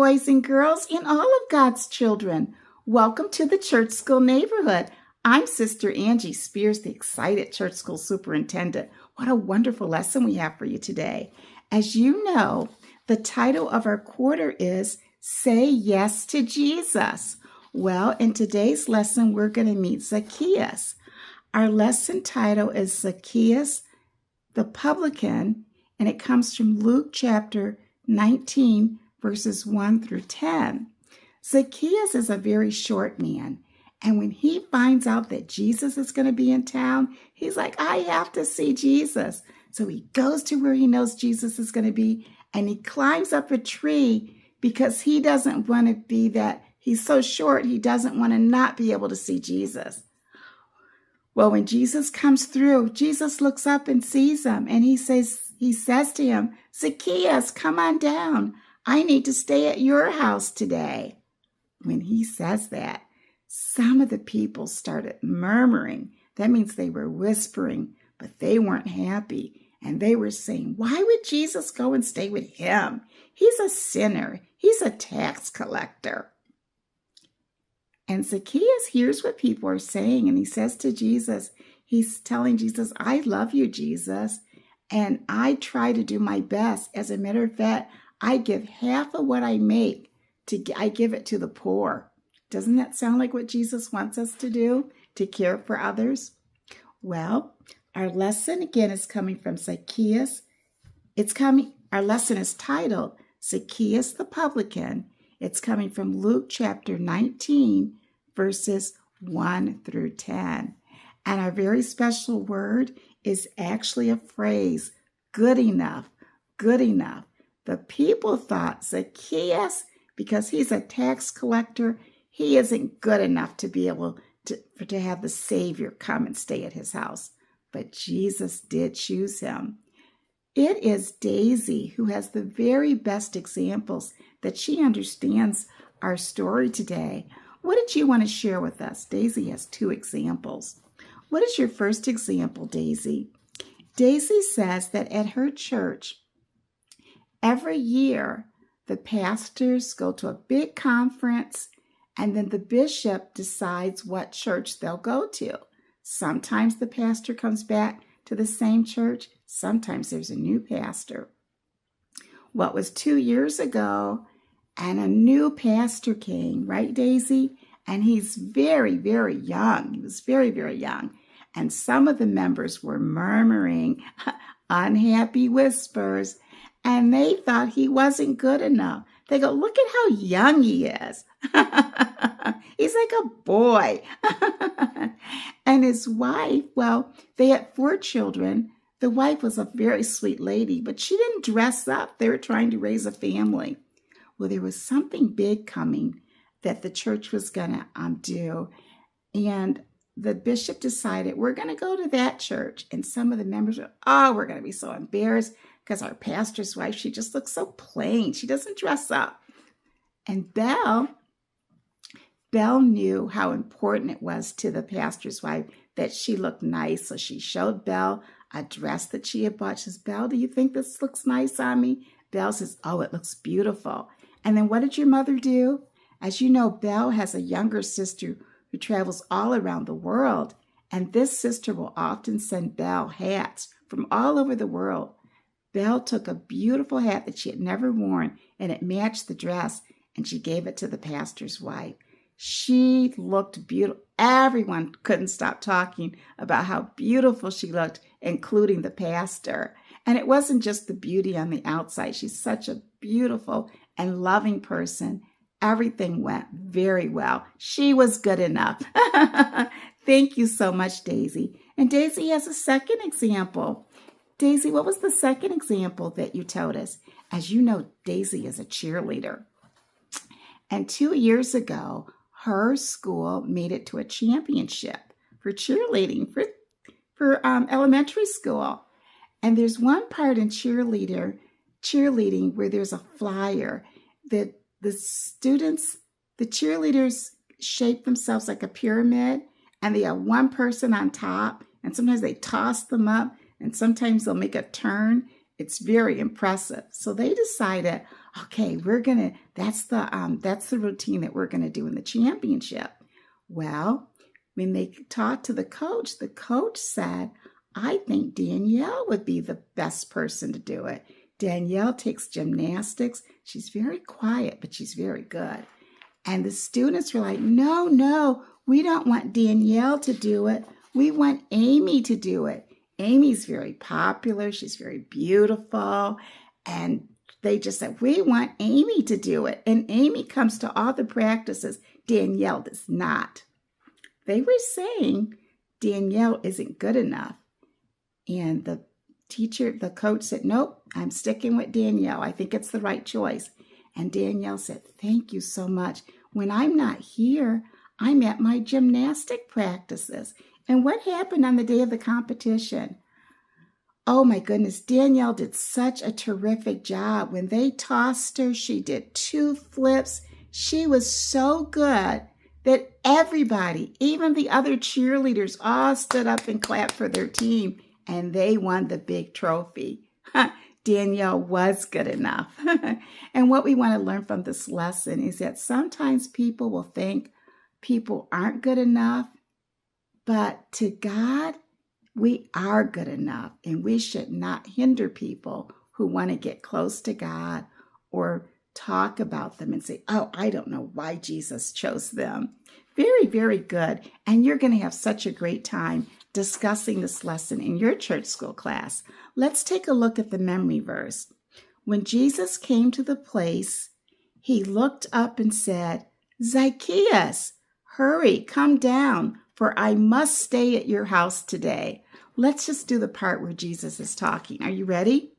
boys and girls, and all of God's children. Welcome to the Church School Neighborhood. I'm Sister Angie Spears, the excited Church School Superintendent. What a wonderful lesson we have for you today. As you know, the title of our quarter is Say Yes to Jesus. Well, in today's lesson, we're going to meet Zacchaeus. Our lesson title is Zacchaeus the Publican, and it comes from Luke chapter 19, verses 1 through 10. Zacchaeus is a very short man, and when he finds out that Jesus is going to be in town, he's like, I have to see Jesus. So he goes to where he knows Jesus is going to be, and he climbs up a tree because he doesn't want to be that. He's so short, he doesn't want to not be able to see Jesus. Well, when Jesus comes through, Jesus looks up and sees him, and he says to him, Zacchaeus, come on down. I need to stay at your house today. When he says that, some of the people started murmuring. That means they were whispering, but they weren't happy. And they were saying, why would Jesus go and stay with him? He's a sinner. He's a tax collector. And Zacchaeus hears what people are saying, and he says to Jesus, he's telling Jesus, I love you, Jesus, and I try to do my best. As a matter of fact, I give half of what I make, I give it to the poor. Doesn't that sound like what Jesus wants us to do, to care for others? Well, our lesson again is coming from Zacchaeus. Our lesson is titled Zacchaeus the Publican. It's coming from Luke chapter 19, verses 1 through 10. And our very special word is actually a phrase, good enough, good enough. The people thought Zacchaeus, because he's a tax collector, he isn't good enough to be able to have the Savior come and stay at his house. But Jesus did choose him. It is Daisy who has the very best examples that she understands our story today. What did you want to share with us? Daisy has 2 examples. What is your first example, Daisy? Daisy says that at her church, every year, the pastors go to a big conference, and then the bishop decides what church they'll go to. Sometimes the pastor comes back to the same church. Sometimes there's a new pastor. What was 2 years ago, and a new pastor came, right, Daisy? And he's very, very young. He was very, very young. And some of the members were murmuring unhappy whispers, and they thought he wasn't good enough. They go, look at how young he is. He's like a boy. And his wife, well, they had 4 children. The wife was a very sweet lady, but she didn't dress up. They were trying to raise a family. Well, there was something big coming that the church was going to do. And the bishop decided, we're going to go to that church. And some of the members were, we're going to be so embarrassed because our pastor's wife, she just looks so plain. She doesn't dress up. And Belle knew how important it was to the pastor's wife that she looked nice. So she showed Belle a dress that she had bought. She says, Belle, do you think this looks nice on me? Belle says, oh, it looks beautiful. And then what did your mother do? As you know, Belle has a younger sister who travels all around the world. And this sister will often send Belle hats from all over the world. Belle took a beautiful hat that she had never worn, and it matched the dress, and she gave it to the pastor's wife. She looked beautiful. Everyone couldn't stop talking about how beautiful she looked, including the pastor. And it wasn't just the beauty on the outside. She's such a beautiful and loving person. Everything went very well. She was good enough. Thank you so much, Daisy. And Daisy has a second example. Daisy, what was the second example that you told us? As you know, Daisy is a cheerleader. And 2 years ago, her school made it to a championship for cheerleading for elementary school. And there's one part in cheerleading where there's a flyer that the cheerleaders shape themselves like a pyramid, and they have one person on top, and sometimes they toss them up, and sometimes they'll make a turn. It's very impressive. So they decided, Okay, that's the routine that we're gonna do in the championship. Well, when they talked to the coach said, I think Danielle would be the best person to do it. Danielle takes gymnastics. She's very quiet, but she's very good. And the students were like, no, we don't want Danielle to do it. We want Amy to do it. Amy's very popular. She's very beautiful. And they just said, we want Amy to do it. And Amy comes to all the practices. Danielle does not. They were saying Danielle isn't good enough. And the coach said, nope, I'm sticking with Danielle. I think it's the right choice. And Danielle said, thank you so much. When I'm not here, I'm at my gymnastic practices. And what happened on the day of the competition? Oh my goodness, Danielle did such a terrific job. When they tossed her, she did 2 flips. She was so good that everybody, even the other cheerleaders, all stood up and clapped for their team, and they won the big trophy. Danielle was good enough. And what we want to learn from this lesson is that sometimes people will think people aren't good enough, but to God, we are good enough, and we should not hinder people who want to get close to God or talk about them and say, oh, I don't know why Jesus chose them. Very, very good. And you're going to have such a great time discussing this lesson in your church school class. Let's take a look at the memory verse. When Jesus came to the place, he looked up and said, Zacchaeus, hurry, come down, for I must stay at your house today. Let's just do the part where Jesus is talking. Are you ready?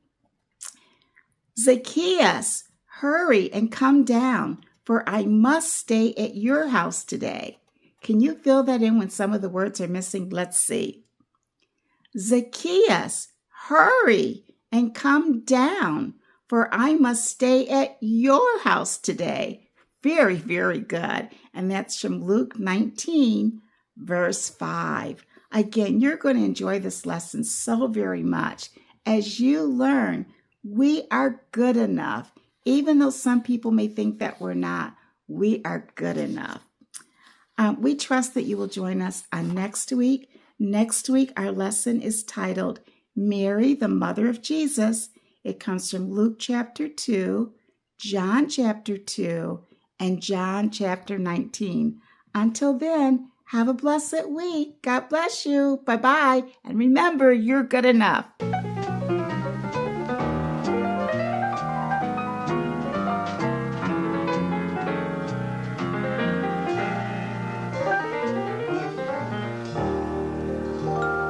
Zacchaeus, hurry and come down, for I must stay at your house today. Can you fill that in when some of the words are missing? Let's see. Zacchaeus, hurry and come down, for I must stay at your house today. Very, very good. And that's from Luke 19, verse 5. Again, you're going to enjoy this lesson so very much as you learn we are good enough. Even though some people may think that we're not, we are good enough. We trust that you will join us on next week. Next week, our lesson is titled Mary, the Mother of Jesus. It comes from Luke chapter 2, John chapter 2, and John chapter 19. Until then, have a blessed week. God bless you. Bye-bye. And remember, you're good enough.